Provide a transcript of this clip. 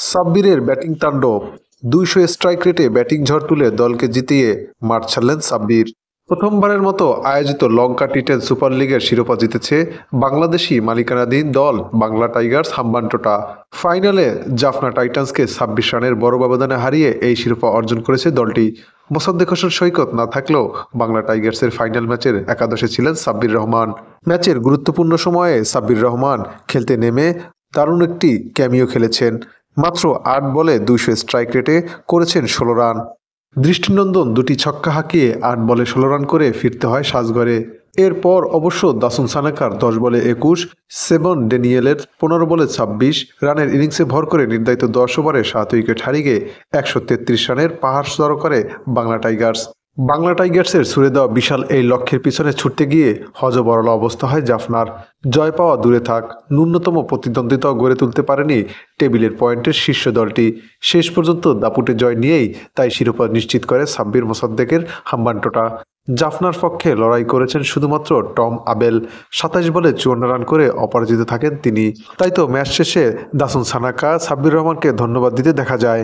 সাব্বিরের ব্যাটিং তাণ্ডব। ২০০ স্ট্রাইক রেটে ব্যাটিং ঝড় তুলে দলকে জিতিয়ে মাঠ ছাড়লেন সাব্বির। প্রথমবারের মতো আয়োজিত লঙ্কা টি10 সুপার লিগের শিরোপা জিতেছে বাংলাদেশি মালিকানাধীন দল বাংলা টাইগার্স হাম্বানটোটা। ফাইনালে জাফনা টাইটান্সকে ২৬ রানের বড় ব্যবধানে হারিয়ে এই শিরোপা অর্জন করেছে দলটি। মোসাদ্দেক হোসেন সৈকত না থাকলেও বাংলা টাইগার্সের ফাইনাল ম্যাচের একাদশে ছিলেন সাব্বির রহমান। ম্যাচের গুরুত্বপূর্ণ সময়ে সাব্বির রহমান খেলতে নেমে দারুণ একটি ক্যামিও খেলেছেন। মাত্র ৮ বলে ২০০ স্ট্রাইক রেটে করেছেন ১৬ রান। দৃষ্টিনন্দন দুটি ছক্কা হাঁকিয়ে ৮ বলে ১৬ রান করে ফিরতে হয় সাজঘরে। এরপর অবশ্য দাসুন সানাকার ১০ বলে ২১, সেবন ড্যানিয়েলের ১৫ বলে ২৬ রানের ইনিংসে ভর করে নির্ধারিত ১০ ওভারে ৭ উইকেট হারিয়ে ১৩৩ রানের পাহাড় জড়ো করে বাংলা টাইগার্স। বাংলা টাইগার্সের ছুড়ে দেওয়া বিশাল এই লক্ষ্যের পিছনে ছুটতে গিয়ে হযবরল অবস্থা হয় জাফনার। জয় পাওয়া দূরে থাক, ন্যূনতম প্রতিদ্বন্দ্বিতাও গড়ে তুলতে পারেনি টেবিলের পয়েন্টের শীর্ষ দলটি। শেষ পর্যন্ত দাপুটে জয় নিয়েই তাই শিরোপা নিশ্চিত করে সাব্বির মোসাদ্দেকের হাম্বানটোটা। জাফনার পক্ষে লড়াই করেছেন শুধুমাত্র টম আবেল। ২৭ বলে ৫৪ রান করে অপরাজিত থাকেন তিনি। তাই তো ম্যাচ শেষে দাসুন সানাকা সাব্বির রহমানকে ধন্যবাদ দিতে দেখা যায়।